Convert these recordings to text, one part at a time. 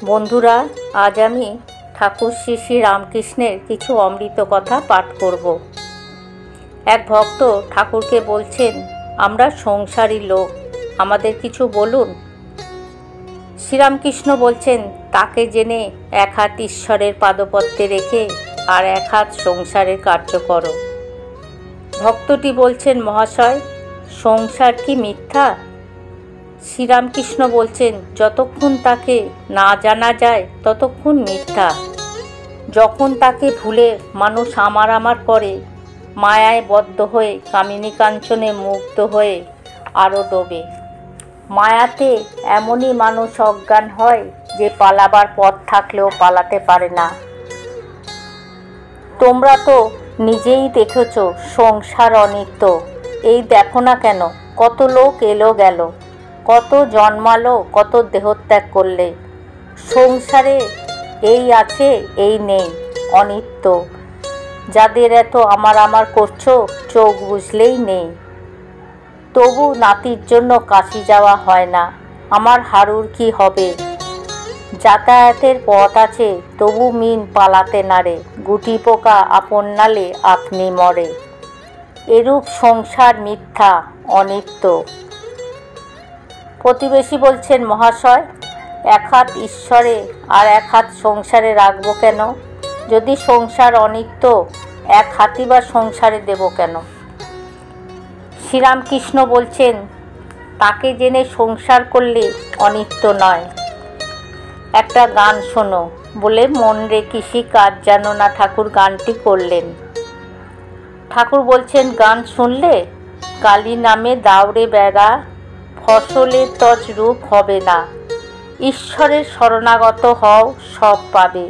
বন্ধুরা, আজ আমি ঠাকুর শ্রী শ্রী রামকৃষ্ণের কিছু অমৃত কথা পাঠ করব। এক ভক্ত ঠাকুরকে বলছেন, আমরা সংসারী লোক, আমাদের কিছু বলুন। শ্রীরামকৃষ্ণ বলছেন, তাকে জেনে এক হাত ঈশ্বরের পাদপদ্মে রেখে আর এক হাত সংসারের কার্য করো। ভক্তটি বলছেন, মহাশয়, সংসার কি মিথ্যা? শ্রীরামকৃষ্ণ বলছেন, যতক্ষণ তাকে না জানা যায় ততক্ষণ মিথ্যা। যখন তাকে ভুলে মানুষ আমার করে, মায়ায় বদ্ধ হয়ে কামিনী কাঞ্চনে মুগ্ধ হয়ে আরও ডোবে। মায়াতে এমনই মানুষ অজ্ঞান হয় যে পালাবার পথ থাকলেও পালাতে পারে না। তোমরা তো নিজেই দেখেছ সংসার অনিত্য। এই দেখো না কেন, কত লোক এলো গেল, কত জন্মালো, কত দেহত্যাগ করলে। সংসারে এই আছে এই নেই, অনিত্য। যাদের এত আমার করছো, চোখ বুঝলেই নেই। তবু নাতির জন্য কাশি যাওয়া হয় না, আমার হারুর কি হবে? যাতায়াতের পথ আছে, তবু মিন পালাতে নারে, গুটি পোকা আপন নালে আপনি মরে। এরূপ সংসার মিথ্যা, অনিত্য। প্রতিবেশী বলছেন, মহাশয়, এক হাত ঈশ্বরে আর এক হাত সংসারে রাখবো কেন? যদি সংসার অনিত্য, এক হাতই বা সংসারে দেব কেন? শ্রীরামকৃষ্ণ বলছেন, তাকে জেনে সংসার করলে অনিত্য নয়। একটা গান শোনো বলে মন রে কৃষি কাজ জানো না ঠাকুর গানটি করলেন। ঠাকুর বলছেন, গান শুনলে কালী নামে দাউড়ে বেড়া, ফসলের তজরূপ হবে না। ঈশ্বরের শরণাগত হও, সব পাবে।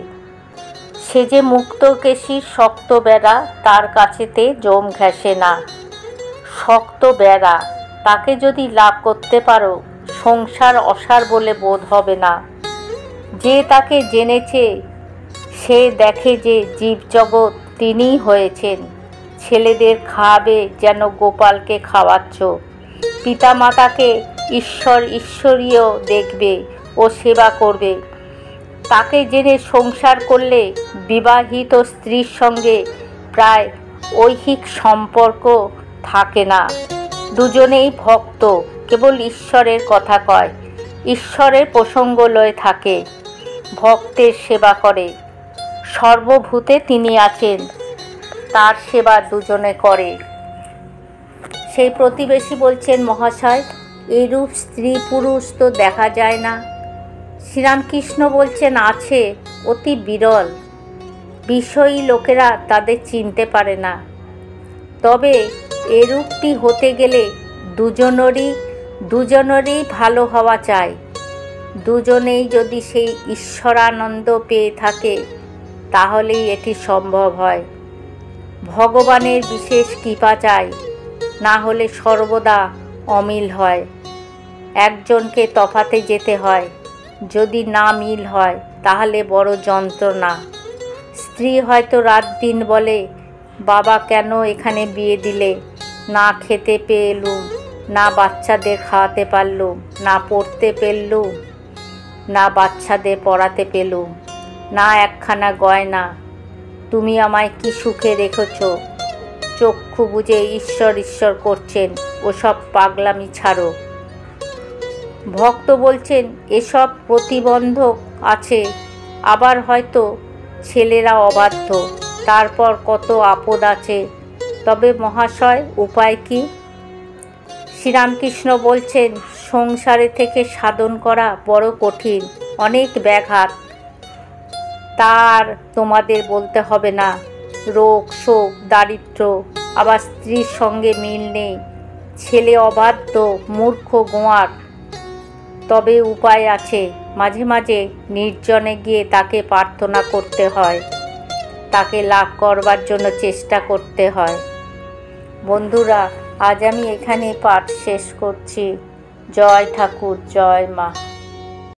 সে যে মুক্ত কেশির শক্ত বেড়া, তার কাছেতে জম ঘেঁষে না। শক্ত বেড়া, তাকে যদি লাভ করতে পারো, সংসার অসার বলে বোধ হবে না। যে তাকে জেনেছে সে দেখে যে জীবজগৎ তিনিই হয়েছেন। ছেলেদের খাওয়াবে যেন গোপালকে খাওয়াচ্ছ। পিতামাতাকে ঈশ্বরীয় দেখবে ও সেবা করবে। তাকে জেনে সংসার করলে বিবাহিত স্ত্রীর সঙ্গে প্রায় ঐহিক সম্পর্ক থাকে না। দুজনেই ভক্ত, কেবল ঈশ্বরের কথা কয়, ঈশ্বরের প্রসঙ্গ লয়ে থাকে, ভক্তের সেবা করে। সর্বভূতে তিনি আছেন, তার সেবা দুজনে করে। সেই প্রতিবেশী বলছেন, মহাশয়, এরূপ স্ত্রী পুরুষ তো দেখা যায় না। শ্রীরামকৃষ্ণ বলছেন, আছে, অতি বিরল। বিষয়ী লোকেরা তাদের চিনতে পারে না। তবে এরূপটি হতে গেলে দুজনেরই ভালো হওয়া চাই। দুজনেই যদি সেই ঈশ্বরানন্দ পেয়ে থাকে, তাহলেই এটি সম্ভব হয়। ভগবানের বিশেষ কৃপা চাই, না হলে সর্বদা অমিল হয়। একজনকে তফাতে যেতে হয়, যদি না মিল হয় তাহলে বড় যন্ত্রণা। স্ত্রী হয়তো রাত দিন বলে, বাবা কেন এখানে বিয়ে দিলে? না খেতে পেলুম, না বাচ্চাদের খাওয়াতে পারলুম, না পড়তে পেলুম, না বাচ্চাদের পড়াতে পেলুম, না একখানা গয়না। তুমি আমায় কি সুখে রেখেছ? চক্ষু বুঝে ঈশ্বর করছেন, ওসব পাগলামি ছাড়ো। ভক্ত বলছেন, এসব প্রতিবন্ধক আছে। আবার হয়তো ছেলেরা অবাধ্য, তারপর কত আপদ আছে। তবে মহাশয়, উপায় কি? শ্রীরামকৃষ্ণ বলছেন, সংসারে থেকে সাধন করা বড় কঠিন, অনেক ব্যাঘাত। তার তোমাদের বলতে হবে না। রোগ শোক দারিদ্র, আবার স্ত্রীর সঙ্গে মিল নেই, ছেলে অবাধ্য মূর্খ গোয়ার। তবে উপায় আছে, মাঝে মাঝে নির্জনে গিয়ে তাকে প্রার্থনা করতে হয়, তাকে লাভ করবার জন্য চেষ্টা করতে হয়। বন্ধুরা, আজ আমি এখানে পাঠ শেষ করছি। জয় ঠাকুর, জয় মা।